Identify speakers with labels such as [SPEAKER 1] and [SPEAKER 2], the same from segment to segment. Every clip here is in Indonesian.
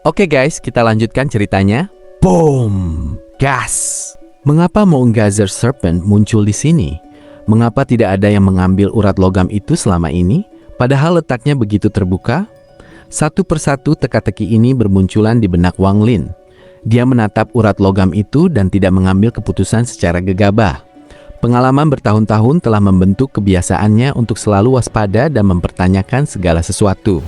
[SPEAKER 1] Oke guys, kita lanjutkan ceritanya. Boom! Gas! Mengapa Moongazir Serpent muncul di sini? Mengapa tidak ada yang mengambil urat logam itu selama ini? Padahal letaknya begitu terbuka. Satu persatu teka-teki ini bermunculan di benak Wang Lin. Dia menatap urat logam itu dan tidak mengambil keputusan secara gegabah. Pengalaman bertahun-tahun telah membentuk kebiasaannya untuk selalu waspada dan mempertanyakan segala sesuatu.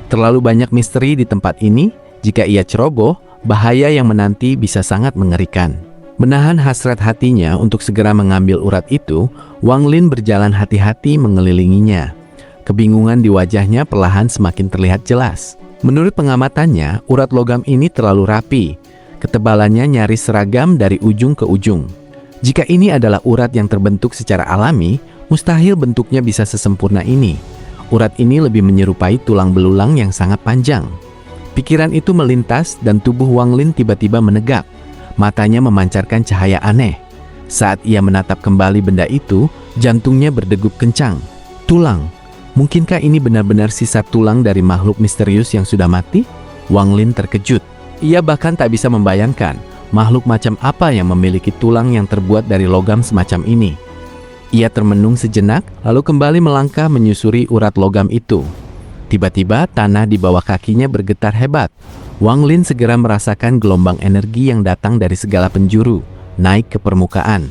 [SPEAKER 1] Terlalu banyak misteri di tempat ini. Jika ia ceroboh, bahaya yang menanti bisa sangat mengerikan. Menahan hasrat hatinya untuk segera mengambil urat itu, Wang Lin berjalan hati-hati mengelilinginya. Kebingungan di wajahnya perlahan semakin terlihat jelas. Menurut pengamatannya, urat logam ini terlalu rapi. Ketebalannya nyaris seragam dari ujung ke ujung. Jika ini adalah urat yang terbentuk secara alami, mustahil bentuknya bisa sesempurna ini. Urat ini lebih menyerupai tulang belulang yang sangat panjang. Pikiran itu melintas dan tubuh Wang Lin tiba-tiba menegak. Matanya memancarkan cahaya aneh. Saat ia menatap kembali benda itu, jantungnya berdegup kencang. Tulang. Mungkinkah ini benar-benar sisa tulang dari makhluk misterius yang sudah mati? Wang Lin terkejut. Ia bahkan tak bisa membayangkan makhluk macam apa yang memiliki tulang yang terbuat dari logam semacam ini. Ia termenung sejenak, lalu kembali melangkah menyusuri urat logam itu. Tiba-tiba tanah di bawah kakinya bergetar hebat. Wang Lin segera merasakan gelombang energi yang datang dari segala penjuru, naik ke permukaan.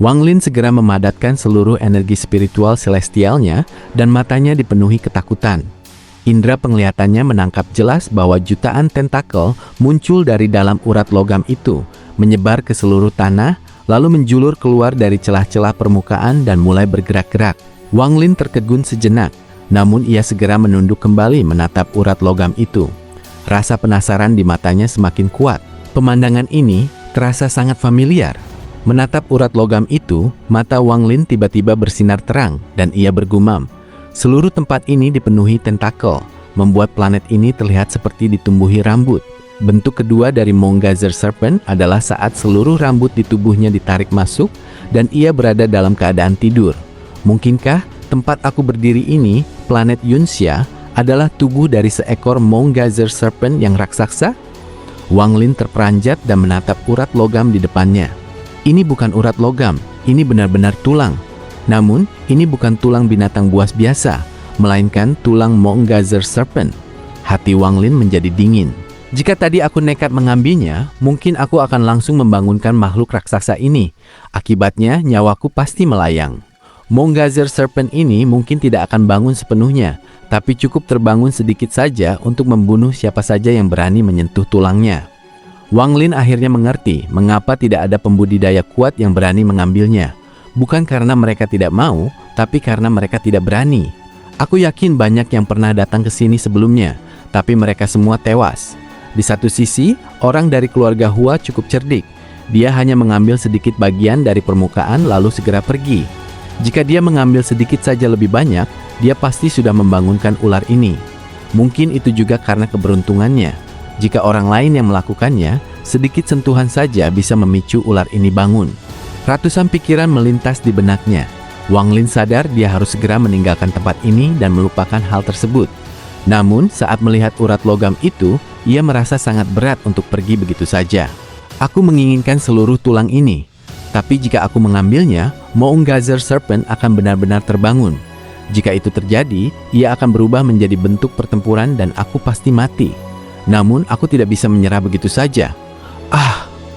[SPEAKER 1] Wang Lin segera memadatkan seluruh energi spiritual celestialnya dan matanya dipenuhi ketakutan. Indera penglihatannya menangkap jelas bahwa jutaan tentakel muncul dari dalam urat logam itu, menyebar ke seluruh tanah, lalu menjulur keluar dari celah-celah permukaan dan mulai bergerak-gerak. Wang Lin terkejut sejenak, namun ia segera menunduk kembali menatap urat logam itu. Rasa penasaran di matanya semakin kuat. Pemandangan ini terasa sangat familiar. Menatap urat logam itu, mata Wang Lin tiba-tiba bersinar terang dan ia bergumam. Seluruh tempat ini dipenuhi tentakel, membuat planet ini terlihat seperti ditumbuhi rambut. Bentuk kedua dari Moongazir Serpent adalah saat seluruh rambut di tubuhnya ditarik masuk dan ia berada dalam keadaan tidur. Mungkinkah tempat aku berdiri ini, planet Yunxia, adalah tubuh dari seekor Moongazir Serpent yang raksasa? Wang Lin terperanjat dan menatap urat logam di depannya. Ini bukan urat logam, ini benar-benar tulang. Namun, ini bukan tulang binatang buas biasa, melainkan tulang Moongazir Serpent. Hati Wang Lin menjadi dingin. Jika tadi aku nekat mengambilnya, mungkin aku akan langsung membangunkan makhluk raksasa ini. Akibatnya, nyawaku pasti melayang. Moongazir Serpent ini mungkin tidak akan bangun sepenuhnya, tapi cukup terbangun sedikit saja untuk membunuh siapa saja yang berani menyentuh tulangnya. Wang Lin akhirnya mengerti mengapa tidak ada pembudidaya kuat yang berani mengambilnya. Bukan karena mereka tidak mau, tapi karena mereka tidak berani. Aku yakin banyak yang pernah datang ke sini sebelumnya, tapi mereka semua tewas. Di satu sisi, orang dari keluarga Hua cukup cerdik. Dia hanya mengambil sedikit bagian dari permukaan lalu segera pergi. Jika dia mengambil sedikit saja lebih banyak, dia pasti sudah membangunkan ular ini. Mungkin itu juga karena keberuntungannya. Jika orang lain yang melakukannya, sedikit sentuhan saja bisa memicu ular ini bangun. Ratusan pikiran melintas di benaknya. Wang Lin sadar dia harus segera meninggalkan tempat ini dan melupakan hal tersebut. Namun, saat melihat urat logam itu, ia merasa sangat berat untuk pergi begitu saja. Aku menginginkan seluruh tulang ini. Tapi jika aku mengambilnya, Moongazir Serpent akan benar-benar terbangun. Jika itu terjadi, ia akan berubah menjadi bentuk pertempuran dan aku pasti mati. Namun, aku tidak bisa menyerah begitu saja.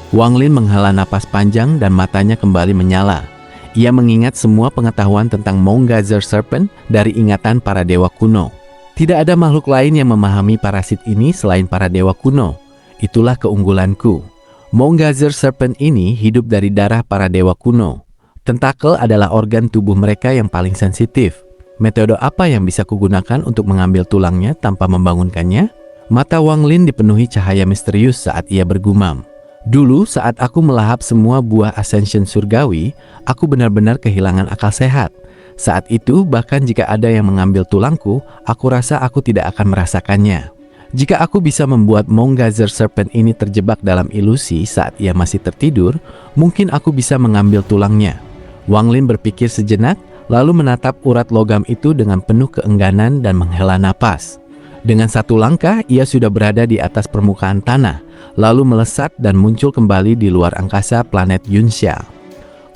[SPEAKER 1] Wang Lin menghela napas panjang dan matanya kembali menyala. Ia mengingat semua pengetahuan tentang Moongazir Serpent dari ingatan para dewa kuno. Tidak ada makhluk lain yang memahami parasit ini selain para dewa kuno. Itulah keunggulanku. Moongazir Serpent ini hidup dari darah para dewa kuno. Tentakel adalah organ tubuh mereka yang paling sensitif. Metode apa yang bisa kugunakan untuk mengambil tulangnya tanpa membangunkannya? Mata Wang Lin dipenuhi cahaya misterius saat ia bergumam. Dulu saat aku melahap semua buah ascension surgawi, aku benar-benar kehilangan akal sehat. Saat itu, bahkan jika ada yang mengambil tulangku, aku rasa aku tidak akan merasakannya. Jika aku bisa membuat Moongazir Serpent ini terjebak dalam ilusi saat ia masih tertidur, mungkin aku bisa mengambil tulangnya. Wang Lin berpikir sejenak, lalu menatap urat logam itu dengan penuh keengganan dan menghela napas. Dengan satu langkah, ia sudah berada di atas permukaan tanah, lalu melesat dan muncul kembali di luar angkasa planet Yunxia.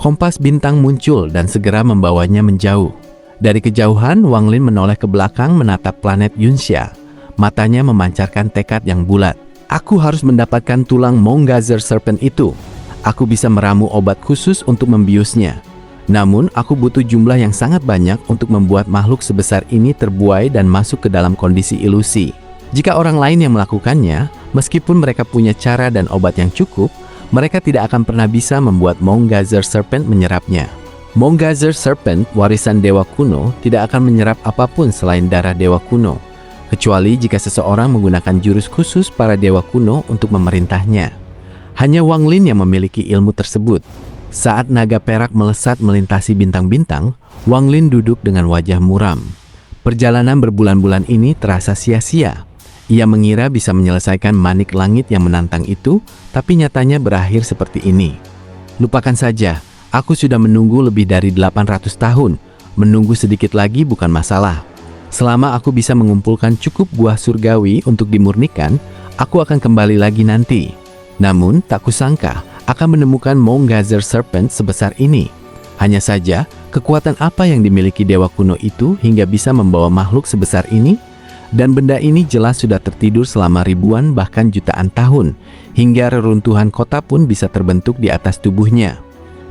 [SPEAKER 1] Kompas bintang muncul dan segera membawanya menjauh. Dari kejauhan, Wang Lin menoleh ke belakang menatap planet Yunxia. Matanya memancarkan tekad yang bulat. Aku harus mendapatkan tulang Mongazer Serpent itu. Aku bisa meramu obat khusus untuk membiusnya. Namun, aku butuh jumlah yang sangat banyak untuk membuat makhluk sebesar ini terbuai dan masuk ke dalam kondisi ilusi. Jika orang lain yang melakukannya, meskipun mereka punya cara dan obat yang cukup, mereka tidak akan pernah bisa membuat Mongazer Serpent menyerapnya. Mongazer Serpent, warisan dewa kuno, tidak akan menyerap apapun selain darah dewa kuno, kecuali jika seseorang menggunakan jurus khusus para dewa kuno untuk memerintahnya. Hanya Wang Lin yang memiliki ilmu tersebut. Saat naga perak melesat melintasi bintang-bintang, Wang Lin duduk dengan wajah muram. Perjalanan berbulan-bulan ini terasa sia-sia. Ia mengira bisa menyelesaikan manik langit yang menantang itu, tapi nyatanya berakhir seperti ini. Lupakan saja, aku sudah menunggu lebih dari 800 tahun. Menunggu sedikit lagi bukan masalah. Selama aku bisa mengumpulkan cukup buah surgawi untuk dimurnikan, aku akan kembali lagi nanti. Namun, tak kusangka akan menemukan Mongazer Serpent sebesar ini. Hanya saja, kekuatan apa yang dimiliki dewa kuno itu hingga bisa membawa makhluk sebesar ini? Dan benda ini jelas sudah tertidur selama ribuan bahkan jutaan tahun, hingga reruntuhan kota pun bisa terbentuk di atas tubuhnya.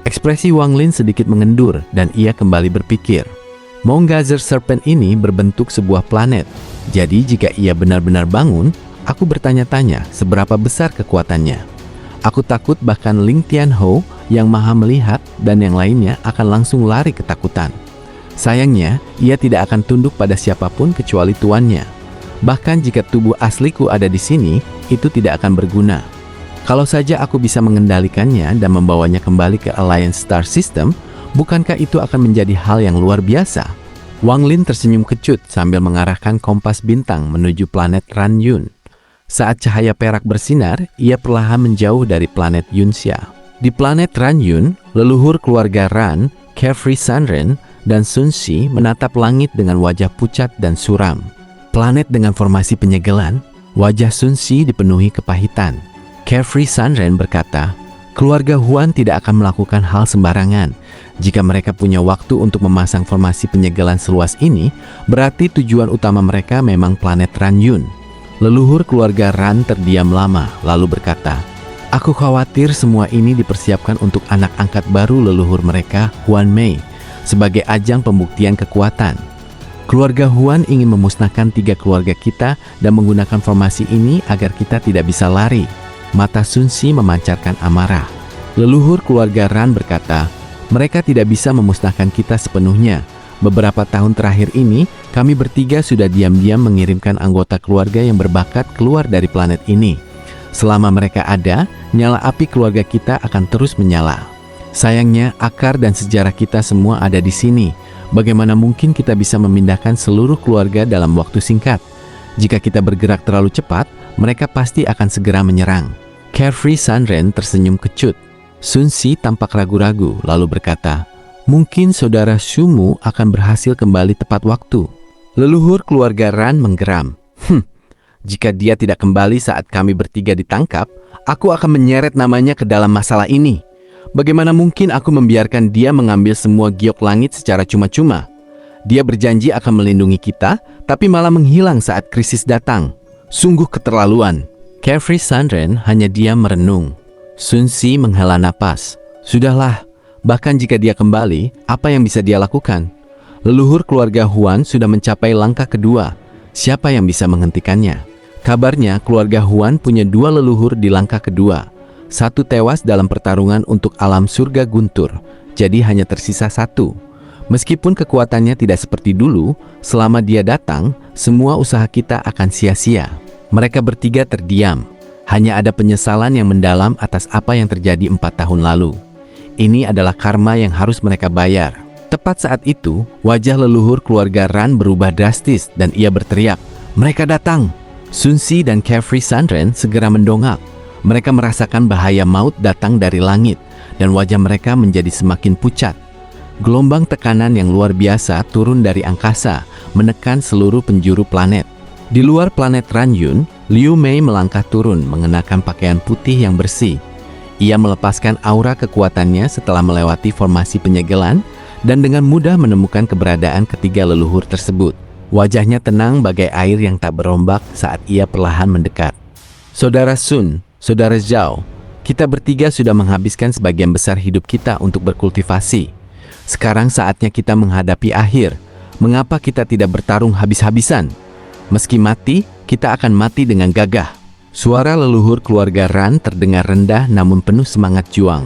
[SPEAKER 1] Ekspresi Wang Lin sedikit mengendur dan ia kembali berpikir. Mongazer Serpent ini berbentuk sebuah planet. Jadi jika ia benar-benar bangun, aku bertanya-tanya seberapa besar kekuatannya. Aku takut bahkan Ling Tianhou yang maha melihat dan yang lainnya akan langsung lari ketakutan. Sayangnya, ia tidak akan tunduk pada siapapun kecuali tuannya. Bahkan jika tubuh asliku ada di sini, itu tidak akan berguna. Kalau saja aku bisa mengendalikannya dan membawanya kembali ke Alliance Star System, bukankah itu akan menjadi hal yang luar biasa? Wang Lin tersenyum kecut sambil mengarahkan kompas bintang menuju planet Ranyun. Saat cahaya perak bersinar, ia perlahan menjauh dari planet Yunxia. Di planet Ranyun, leluhur keluarga Ran, Carefree Sunren, dan Sun Si menatap langit dengan wajah pucat dan suram. Planet dengan formasi penyegelan, wajah Sun Si dipenuhi kepahitan. Carefree Sunren berkata, keluarga Huan tidak akan melakukan hal sembarangan. Jika mereka punya waktu untuk memasang formasi penyegelan seluas ini, berarti tujuan utama mereka memang planet Ranyun. Leluhur keluarga Ran terdiam lama, lalu berkata, aku khawatir semua ini dipersiapkan untuk anak angkat baru leluhur mereka, Huan Mei, sebagai ajang pembuktian kekuatan. Keluarga Huan ingin memusnahkan 3 keluarga kita dan menggunakan formasi ini agar kita tidak bisa lari. Mata Sun Si memancarkan amarah. Leluhur keluarga Ran berkata, mereka tidak bisa memusnahkan kita sepenuhnya. Beberapa tahun terakhir ini, kami bertiga sudah diam-diam mengirimkan anggota keluarga yang berbakat keluar dari planet ini. Selama mereka ada, nyala api keluarga kita akan terus menyala. Sayangnya, akar dan sejarah kita semua ada di sini. Bagaimana mungkin kita bisa memindahkan seluruh keluarga dalam waktu singkat? Jika kita bergerak terlalu cepat, mereka pasti akan segera menyerang. Carefree Sunren tersenyum kecut. Sun Si tampak ragu-ragu, lalu berkata, mungkin saudara Sumu akan berhasil kembali tepat waktu. Leluhur keluarga Ran menggeram. Jika dia tidak kembali saat kami bertiga ditangkap, aku akan menyeret namanya ke dalam masalah ini. Bagaimana mungkin aku membiarkan dia mengambil semua giok langit secara cuma-cuma? Dia berjanji akan melindungi kita, tapi malah menghilang saat krisis datang. Sungguh keterlaluan. Carefree Sunren hanya diam merenung. Sun Si menghela napas. Sudahlah, bahkan jika dia kembali, apa yang bisa dia lakukan? Leluhur keluarga Huan sudah mencapai langkah kedua. Siapa yang bisa menghentikannya? Kabarnya keluarga Huan punya 2 leluhur di langkah kedua. 1 tewas dalam pertarungan untuk alam surga guntur, jadi hanya tersisa 1. Meskipun kekuatannya tidak seperti dulu, selama dia datang, semua usaha kita akan sia-sia. Mereka bertiga terdiam. Hanya ada penyesalan yang mendalam atas apa yang terjadi 4 tahun lalu. Ini adalah karma yang harus mereka bayar. Tepat saat itu, wajah leluhur keluarga Ran berubah drastis dan ia berteriak, mereka datang! Sun Si dan Carefree Sunren segera mendongak. Mereka merasakan bahaya maut datang dari langit dan wajah mereka menjadi semakin pucat. Gelombang tekanan yang luar biasa turun dari angkasa, menekan seluruh penjuru planet. Di luar planet Ranyun, Liu Mei melangkah turun mengenakan pakaian putih yang bersih. Ia melepaskan aura kekuatannya setelah melewati formasi penyegelan dan dengan mudah menemukan keberadaan ketiga leluhur tersebut. Wajahnya tenang bagai air yang tak berombak saat ia perlahan mendekat. Saudara Sun, Saudara Zhao, kita bertiga sudah menghabiskan sebagian besar hidup kita untuk berkultivasi. Sekarang saatnya kita menghadapi akhir. Mengapa kita tidak bertarung habis-habisan? Meski mati, kita akan mati dengan gagah. Suara leluhur keluarga Ran terdengar rendah namun penuh semangat juang.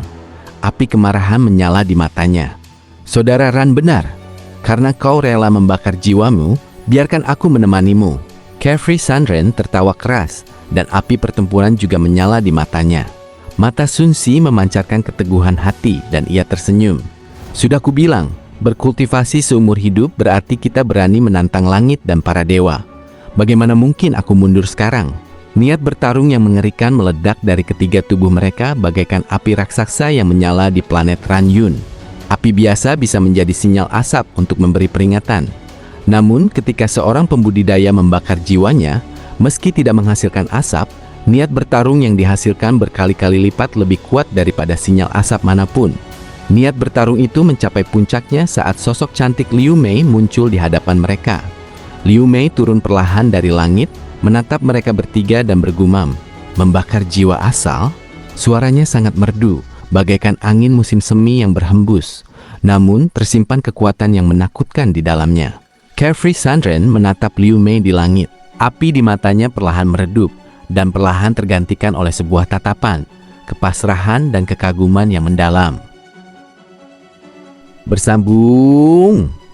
[SPEAKER 1] Api kemarahan menyala di matanya. Saudara Ran benar. Karena kau rela membakar jiwamu, biarkan aku menemanimu. Carefree Sunren tertawa keras, dan api pertempuran juga menyala di matanya. Mata Sun Si memancarkan keteguhan hati dan ia tersenyum. Sudah kubilang, berkultivasi seumur hidup berarti kita berani menantang langit dan para dewa. Bagaimana mungkin aku mundur sekarang? Niat bertarung yang mengerikan meledak dari ketiga tubuh mereka bagaikan api raksasa yang menyala di planet Ranyun. Api biasa bisa menjadi sinyal asap untuk memberi peringatan. Namun ketika seorang pembudidaya membakar jiwanya, meski tidak menghasilkan asap, niat bertarung yang dihasilkan berkali-kali lipat lebih kuat daripada sinyal asap manapun. Niat bertarung itu mencapai puncaknya saat sosok cantik Liu Mei muncul di hadapan mereka. Liu Mei turun perlahan dari langit, menatap mereka bertiga dan bergumam, "Membakar jiwa asal?" Suaranya sangat merdu, bagaikan angin musim semi yang berhembus. Namun tersimpan kekuatan yang menakutkan di dalamnya. Carefree Sunren menatap Liu Mei di langit. Api di matanya perlahan meredup dan perlahan tergantikan oleh sebuah tatapan, kepasrahan dan kekaguman yang mendalam. Bersambung.